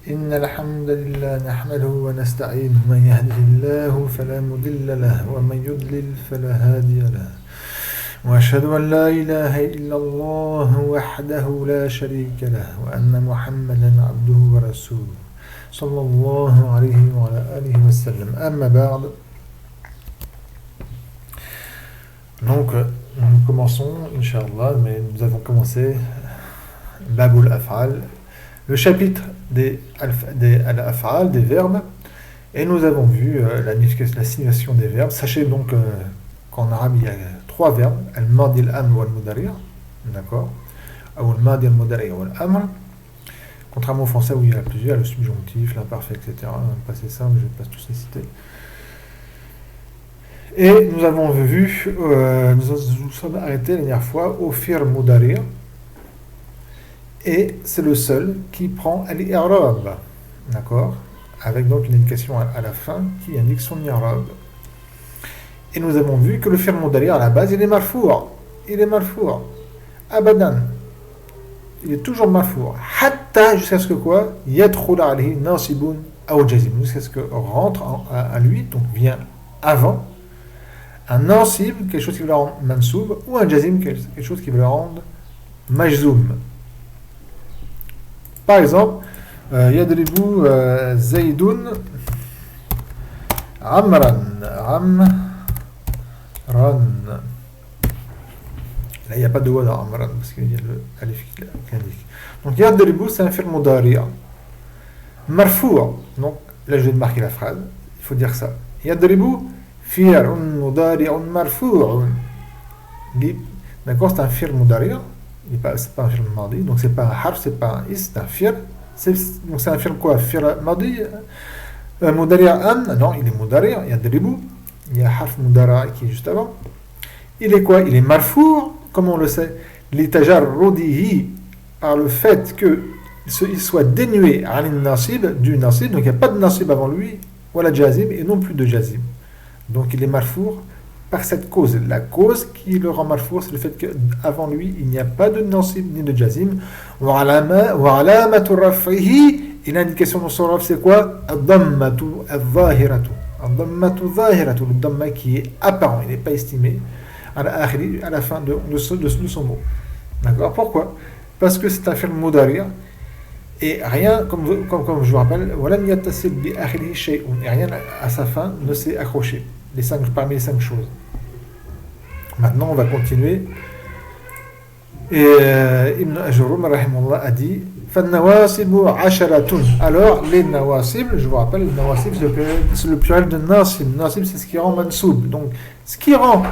إن الحمد لله نحمده ونستعينه من يهده الله فلا مضل له ومن يضلل فلا هادي له وأشهد أن لا إله إلا الله وحده لا شريك له وأن محمدا عبده ورسوله صلى الله عليه وعلى آله وسلم أما بعد. Donc nous commençons Inch'Allah, mais nous avons commencé Babul Af'al, le chapitre des Al-Af'al, des verbes, et nous avons vu la signification des verbes. Sachez donc qu'en arabe il y a trois verbes, Al-Madi, Al-Amr ou Al-Mudari', d'accord, ou Al-Madi, Al-Mudari' ou Al-Amr, contrairement au français où il y a plusieurs, le subjonctif, l'imparfait, etc. Le passé simple, je ne vais pas tous les citer. Et nous avons vu, nous sommes arrêtés la dernière fois au fi'l Mudari', et c'est le seul qui prend al-i'rab, d'accord, avec donc une indication à la fin qui indique son i'rab. Et nous avons vu que le fi'l Mudari' à la base il est marfou', abadan, il est toujours marfou', hatta jusqu'à ce que quoi, yadkhul alayhi nasibun aw jazim, jusqu'à ce que rentre à lui, donc vient avant un nasib, quelque chose qui veut le rendre mansoub, ou un jazim, quelque chose qui veut le rendre majzoum. Par exemple, yadribu Zaydun Amran. Là, il n'y a pas de wa dans Amran, parce qu'il y a le alif qui indique. Donc, yadribu, c'est un fi'l mudari'. Marfou'. Donc, là, je vais marquer la phrase. Il faut dire ça. Yadribu fi'l mudari'un marfou'. D'accord, c'est un fi'l mudari'. C'est pas un fi'l madi, donc c'est pas un harf, c'est pas un is, c'est un fi'l. Donc c'est un fi'l quoi? Fi'l madi, mudari'an, non, il est mudari', il y a dribu, il y a harf mudara' qui est juste avant. Il est quoi? Il est marfou', comme on le sait, litajarrudihi, par le fait qu'il soit dénué du nasib, donc il n'y a pas de nasib avant lui, wala jazim, et non plus de jazim. Donc il est marfou' par cette cause. La cause qui le rend marfou', c'est le fait qu'avant lui, il n'y a pas de nasib ni de jazim. Wa alamatu raf'ihi, et l'indication de son raf, c'est quoi? Ad-dammatu al-zahiratu. Ad-dammatu al-zahiratu, le damma qui est apparent, il n'est pas estimé à la fin de son mot. D'accord? Pourquoi? Parce que c'est un fi'l mudari', et rien, comme je vous rappelle, walam yattasil bi akhirihi shay'un, et rien à sa fin ne s'est accroché. Parmi les 5 choses. Maintenant, on va continuer. Et Ibn Ajurrum rahimahullah a dit فَالنَّوَاسِبُ عَشَرَةٌ. Alors, les nawasib, je vous rappelle, les nawasib, c'est le pluriel de nasib. Nasib, c'est ce qui rend mansoub. Donc, ce qui rend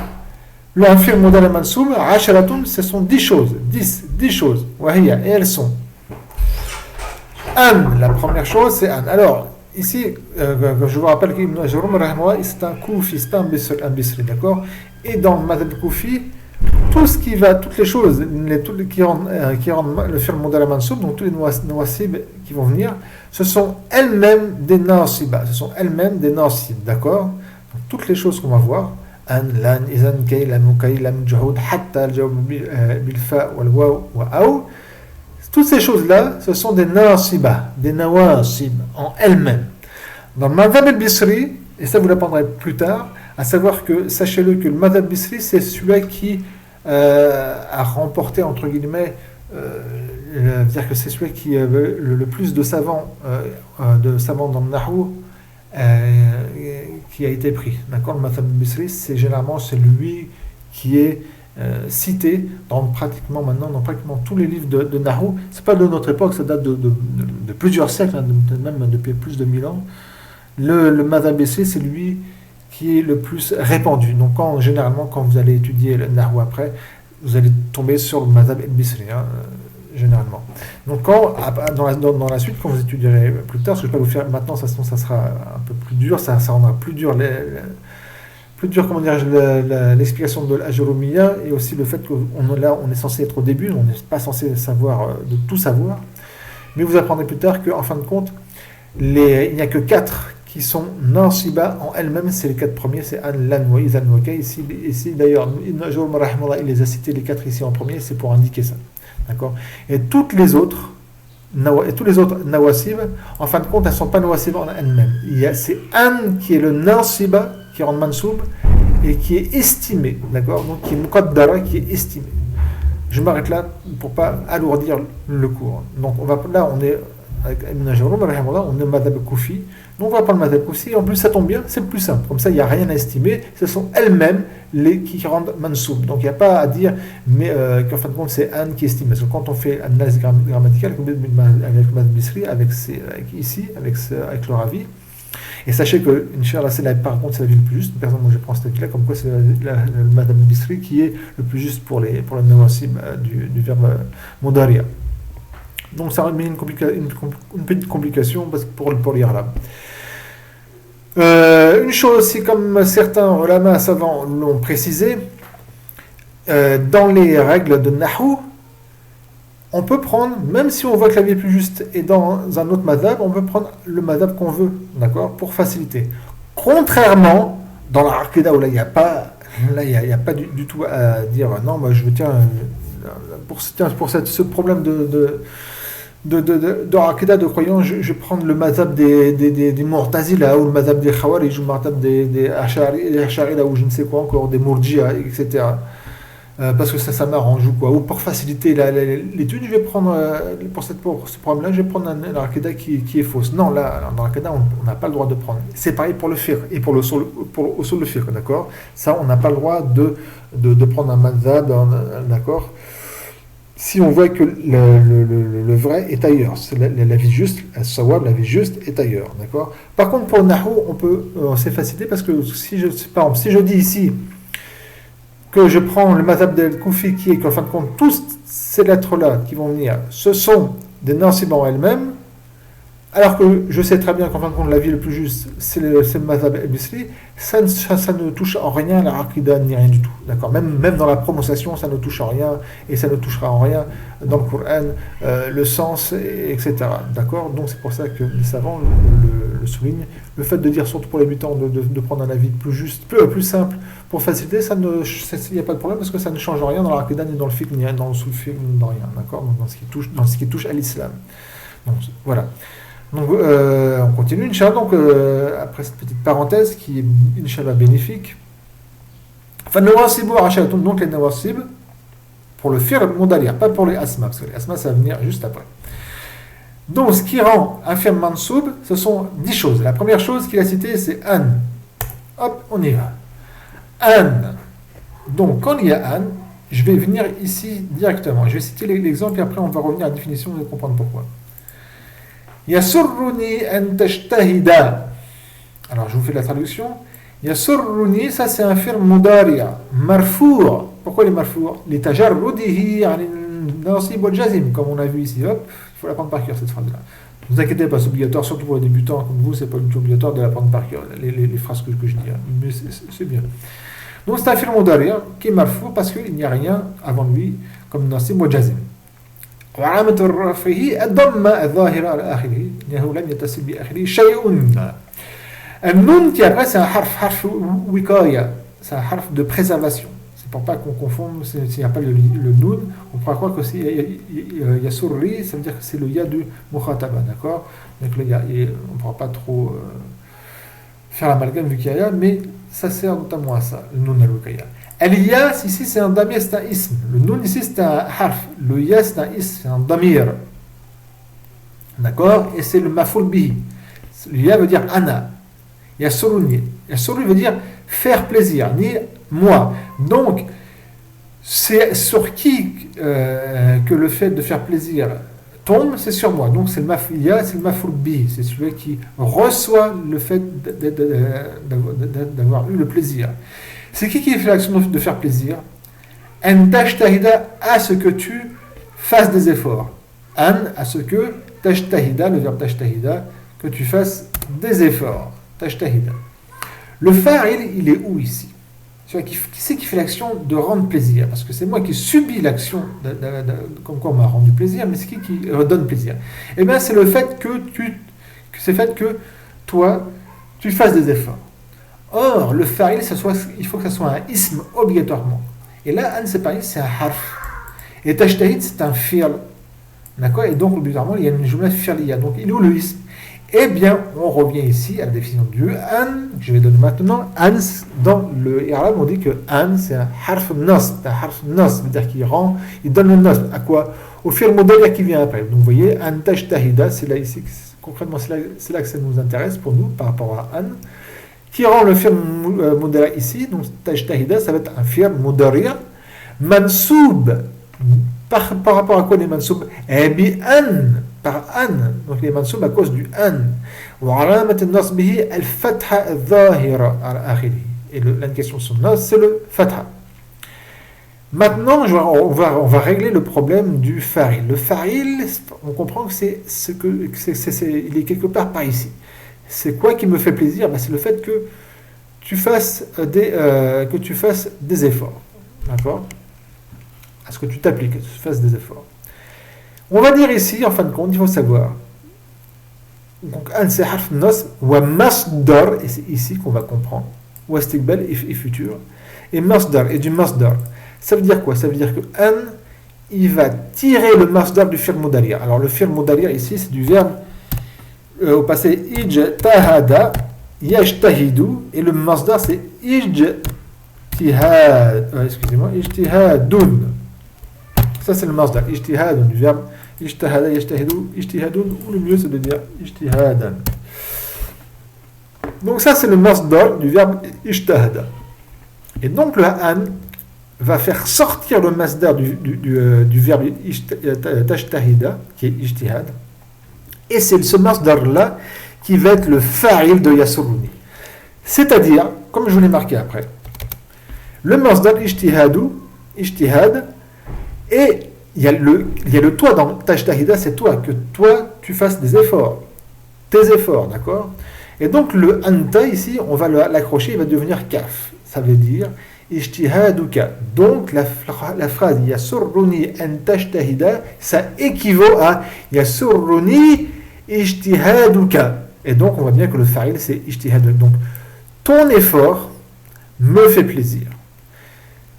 un fi'l mudari' mansoub, عَشَرَةٌ, ce sont 10 choses. 10 choses. Et elles sont an, la première chose, c'est an. Alors, ici, je vous rappelle qu'Ibn Ajurrum, c'est un Koufi, c'est pas un Bisri, d'accord? Et dans le madhab Koufi, toutes les choses qui rendent le fi'l mudari' mansoub, donc tous les nawasib qui vont venir, ce sont elles-mêmes des nasibas, d'accord? Donc, toutes les choses qu'on va voir, an, lan, izan, kay, lam, kay, lam, juhud, hatta, al-jawab, bil-fa, wal-waw, wa-aw, toutes ces choses-là, ce sont des nawasib en elles-mêmes. Dans le madhab al-Bisri, et ça vous l'apprendrez plus tard, à savoir que, sachez-le que le madhab al-Bisri, c'est celui qui a remporté, entre guillemets, c'est-à-dire que c'est celui qui a le plus de savants dans le Nahou qui a été pris. D'accord? Le madhab al-Bisri, c'est lui qui est cité dans pratiquement tous les livres de Nahou. C'est pas de notre époque, ça date de plusieurs siècles, même depuis plus de 1000 ans. Le madhab Bisri, c'est lui qui est le plus répandu. Donc généralement, quand vous allez étudier le Nahou après, vous allez tomber sur le madhab Bisri, généralement. Donc dans la suite, quand vous étudierez plus tard, ce que je vais pas vous faire maintenant, ça sera un peu plus dur, ça rendra plus dur l'explication de l'Ajurumiyya, et aussi le fait qu'on est censé être au début, on n'est pas censé de tout savoir, mais vous apprendrez plus tard qu'en fin de compte, il n'y a que 4 qui sont nasiba en elles-mêmes, c'est les 4 premiers, c'est an, lan, wa, izan, wa, kay. Ici d'ailleurs, Ibn Ajurrum rahimahullah, il les a cités les 4 ici en premier, c'est pour indiquer ça, d'accord? Et toutes les autres, et tous les autres nawasib, en fin de compte, elles ne sont pas nawasib en elles-mêmes. C'est an qui est le nasiba, qui rend mansoub, et qui est estimé, d'accord? Donc qui est muqaddara, qui est estimé. Je m'arrête là pour ne pas alourdir le cours. Donc là, on est avec Ibn Jaroum, on est madhab koufi. Donc on va prendre le madhab koufi. En plus, ça tombe bien, c'est plus simple. Comme ça, il n'y a rien à estimer. Ce sont elles-mêmes qui rendent mansoub. Donc il n'y a pas à dire qu'en fin de compte, c'est an qui estime. Parce que quand on fait analyse grammaticale, avec le madhab bisri, avec le ravi, et sachez que, Inch'Allah, par contre, c'est la vie le plus juste. Personne, moi je prends cet avis-là, comme quoi c'est le madhab bisri qui est le plus juste pour le nawasib du verbe mudaria. Donc ça remet une petite complication pour les arabes. Une chose aussi, comme certains ulama savants l'ont précisé, dans les règles de Nahu, on peut prendre, même si on voit que la vie est plus juste et dans un autre madhab, on peut prendre le madhab qu'on veut, d'accord, pour faciliter. Contrairement dans la Aqidah où là il n'y a pas du tout à dire non, moi je veux pour ce problème de Aqidah de croyants, je vais prendre le madhab des Mu'tazila ou le madhab des Khawarij ou le madhab des Ash'ari là ou je ne sais quoi encore, des Murji'a, etc. Parce que ça m'arrange ou quoi. Ou pour faciliter l'étude, je vais prendre, pour ce problème-là, je vais prendre une Aqidah qui est fausse. Non, là, dans l'Aqidah, on n'a pas le droit de prendre. C'est pareil pour le fiqh et pour le usul le fiqh, d'accord? Ça, on n'a pas le droit de prendre un madhab, d'accord? Si on voit que le vrai est ailleurs, c'est la vie juste, al-sawab, la vie juste est ailleurs, d'accord? Par contre, pour Nahu, c'est facilité parce que si je dis ici que je prends le madhab del Koufi qui est qu'en fin de compte, toutes ces lettres-là qui vont venir, ce sont des nasib en elles-mêmes, alors que je sais très bien qu'en fin de compte, la vie le plus juste, c'est le madhab al-Bisri, ça ne touche en rien la Aqidah ni rien du tout. D'accord? Même dans la prononciation, ça ne touche en rien, et ça ne touchera en rien dans le Coran, le sens, etc. D'accord? Donc c'est pour ça que les savants le soulignent. Le fait de dire, surtout pour les débutants, de prendre un avis plus juste, plus simple, pour faciliter, il n'y a pas de problème, parce que ça ne change rien dans la Aqidah, ni dans le fiqh, ni dans le soul-fiqh, ni dans rien. D'accord? Donc dans ce qui touche à l'islam. Donc voilà. Donc, on continue, Inch'Allah, donc, après cette petite parenthèse qui est, Inch'Allah, bénéfique. Donc, les nawasib, pour le fi'l mudaria, pas pour les asma, parce que les asma, ça va venir juste après. Donc, ce qui rend un fi'l mansoub, ce sont 10 choses. La première chose qu'il a citée, c'est an. Hop, on y va. An. Donc, quand il y a an, je vais venir ici directement. Je vais citer l'exemple et après, on va revenir à la définition, vous allez comprendre pourquoi. Yasurruni an tajtahida. Alors je vous fais la traduction. Yasurruni, ça c'est un fi'l mudari'a, marfou'. Pourquoi il est marfou'? Li tajarrudihi an nasib wal jazim, comme on a vu ici. Hop, il faut la prendre par cœur cette phrase-là. Ne vous inquiétez pas, c'est obligatoire, surtout pour les débutants comme vous, c'est pas du tout obligatoire de la prendre par cœur, les phrases que je dis. Mais c'est bien. Donc c'est un fi'l mudari'a qui est marfou' parce qu'il n'y a rien avant lui comme nasib wal jazim. وعلامة رفعه الضمة الظاهرة على آخره لأنه لم يتصل بآخره شيء. النون qui après c'est un harf wikaya, c'est un harf de préservation. C'est pour pas qu'on confonde, s'il n'y a pas le noun, on pourra croire que c'est yasurri, ça veut dire que c'est le ya du mukhataba, d'accord? Donc le ya, on ne pourra pas trop faire l'amalgame vu qu'il y a ya, mais ça sert notamment à ça, le noun al-wikaya. El-ya, ici, c'est un damir, c'est un ism. Le noun, ici, c'est un harf. Le ya, c'est un ism, c'est un damir. D'accord? Et c'est le maful bihi. Le ya veut dire ana. Yasuruni. Yasuruni veut dire faire plaisir, ni moi. Donc, c'est sur qui que le fait de faire plaisir tombe, c'est sur moi. Donc, c'est le maful ya, c'est le maful bihi. C'est celui qui reçoit le fait d'avoir eu le plaisir. C'est qui fait l'action de faire plaisir? An tajtahida, à ce que tu fasses des efforts. An, à ce que tajtahida, le verbe tajtahida, que tu fasses des efforts. Tajtahida. Le fa'il, il est où ici? Qui c'est qui fait l'action de rendre plaisir? Parce que c'est moi qui subis l'action, comme quoi on m'a rendu plaisir, mais c'est qui redonne plaisir? Eh bien, c'est le fait que toi, tu fasses des efforts. Or, le fa'il, il faut que ça soit un ism obligatoirement. Et là, an, c'est pas c'est un harf. Et tajtahid, c'est un fi'l. D'accord. Et donc, obligatoirement, il y a une jumla fi'liya. Donc, il est où le ism? Eh bien, on revient ici à la définition du an. Je vais donner maintenant an. Dans le i'rab, on dit que an, c'est un harf nasb. Un harf nasb, c'est-à-dire qu'il rend, il donne le nasb. À quoi? Au fi'l mudari' qui vient après. Donc, vous voyez, an tajtahida, c'est là ici, concrètement, c'est là que ça nous intéresse pour nous, par rapport à an. Qui rend le fi'l mudari' ici. Donc, tajtahida, ça va être un fi'l mudari' mansoub. Par rapport à quoi les mansoub? Eh bien, an. Par an, donc les mansoub à cause du an. وعلامة نصبه الفتحة الظاهرة على آخره. Et l'indication de son nas, c'est le fatha. Maintenant, on va régler le problème du fa'il. Le fa'il, on comprend que il est quelque part par ici. C'est quoi qui me fait plaisir? C'est le fait que tu fasses des efforts. D'accord? À ce que tu t'appliques, que tu fasses des efforts. On va dire ici, en fin de compte, il faut savoir. Donc, an c'est harf nasb, wa masdar, et c'est ici qu'on va comprendre. Wa istiqbal et futur. Et masdar, et du masdar. Ça veut dire quoi? Ça veut dire que an, il va tirer le masdar du fi'l mudari'. Alors, le fi'l mudari' ici, c'est du verbe au passé ijtahada, yajtahidu, et le masdar, c'est ijtihadun. Ça, c'est le masdar, ijtihadun, du verbe ijtahada, yajtahidu, ijtihadun, ou le mieux, c'est de dire ijtihadan. Donc, ça, c'est le masdar du verbe ijtahada. Et donc, le an va faire sortir le masdar du verbe tajtahida, qui est ijtihad. Et c'est ce masdar-là qui va être le fa'il de yasurruni. C'est-à-dire, comme je vous l'ai marqué après, le masdar ijtihad, et il y a le toi dans tajtahida, c'est toi, que toi tu fasses des efforts, tes efforts, d'accord? Et donc le anta ici, on va l'accrocher, il va devenir kaf. Ça veut dire ijtihaduka. Donc la phrase yasurruni an tajtahida, ça équivaut à yasurruni ijtihaduka. Et donc on voit bien que le fa'il c'est ijtihad. Donc ton effort me fait plaisir.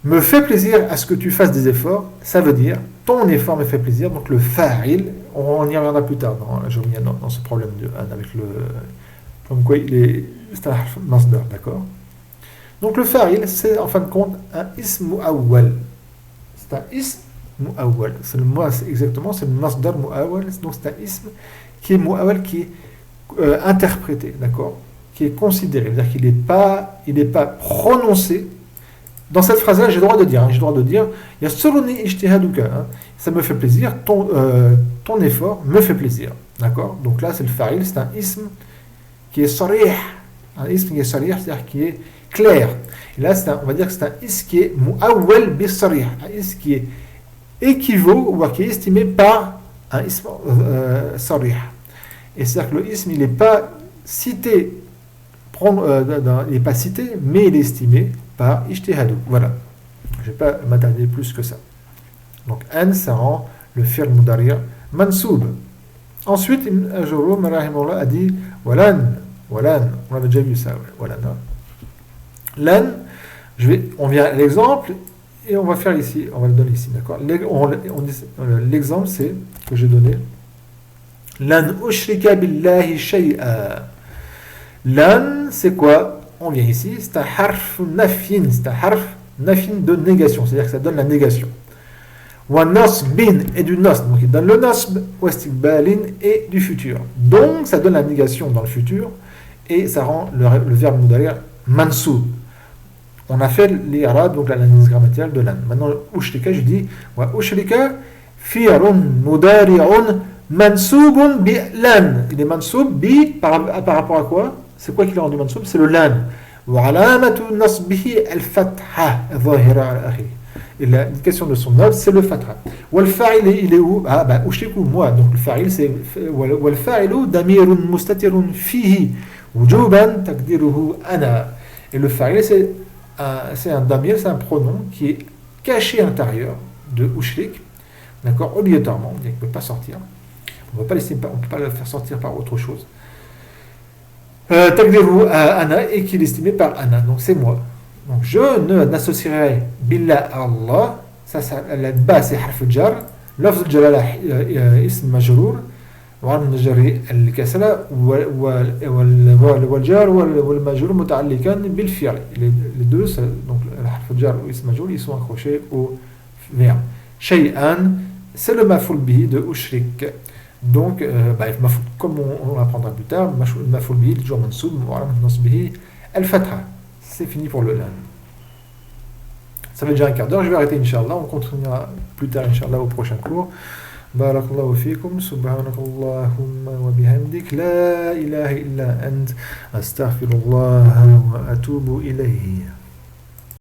Me fait plaisir à ce que tu fasses des efforts, ça veut dire ton effort me fait plaisir. Donc le fa'il, on y reviendra plus tard dans ce problème de an avec le comme quoi c'est un masdar, d'accord? Donc le fa'il, c'est en fin de compte un ism mu'awwal. C'est un ism mu'awwal. C'est le masdar mu'awwal. Donc c'est un ism qui est mu'awwal, qui est interprété, d'accord? Qui est considéré. C'est-à-dire qu'il n'est pas prononcé. Dans cette phrase-là, j'ai le droit de dire yasurruni ijtihaduka. Ça me fait plaisir, ton effort me fait plaisir. D'accord? Donc là, c'est le fa'il, c'est un ism qui est sarih. Un ism qui est sarih, c'est-à-dire qui est clair. Et là, on va dire que c'est un ism qui est mu'awwal bi sarih. Un ism qui est équivaut ou qui est estimé par un ism sarih. Et c'est-à-dire que le ism, il n'est pas cité, mais il est estimé par ijtihadu. Voilà. Je ne vais pas m'attarder plus que ça. Donc, an, ça rend le fi'l mudari' mansoub. Ensuite, Ibn Ajurrum a dit walan. On avait déjà vu ça. Walan. Lan, on vient à l'exemple et on va faire ici. On va le donner ici. D'accord? L'exemple, c'est que j'ai donné. Lan ushrika billahi shay'a. Lan, c'est quoi? On vient ici, c'est un harf nafin, c'est un harf nafin de négation, c'est-à-dire que ça donne la négation. Wa nasbin et du nasb, donc il donne le nasb, wa istiqbalin et du futur. Donc ça donne la négation dans le futur et ça rend le verbe mudari' mansoub. On a fait l'irad, donc l'analyse grammaticale de lan. Maintenant, ushrika, je dis wa ushrika fi'lun mudari'un mansoubun bi lan. Il est mansoub bi par rapport à quoi? C'est quoi qui l'a rendu mansoub? C'est le lan. وعلامة نصبه الفتحة الظاهرة على آخره. Et l'indication de son note, c'est le fatha. والفاعل, il est où? أشركه, moi. Donc le fa'il, c'est والفاعل ضمير مستتر فيه وجوبا تقديره أنا. Et le fa'il, c'est un damir, c'est un pronom qui est caché à l'intérieur de ushrik, d'accord, obligatoirement, il ne peut pas sortir. On ne peut pas le faire sortir par autre chose. Taqdiru ana, et qui est estimé par ana, donc c'est moi. Donc je n'associerai billah à Allah, ça la base c'est harf jar, لفظ الجلالة اسم مجرور وعن الجر الكسرة والجار والمجرور متعلقان بالفعل. Les deux, donc الحرف الجر واسم مجرور, ils sont accrochés au verbe. شيئا, c'est le مفعول به de أشرك. Donc, comme on l'apprendra plus tard, le مفعول به toujours منصوب وعلامة نصبه الفتحة. C'est fini pour le lundi. Ça fait déjà un quart d'heure, je vais arrêter Inch'Allah, on continuera plus tard Inch'Allah au prochain cours. Barakallahu fikum, subhanakallahumma wa bihamdik, la ilaha illa ant, astaghfirullah wa atubu ilayhi.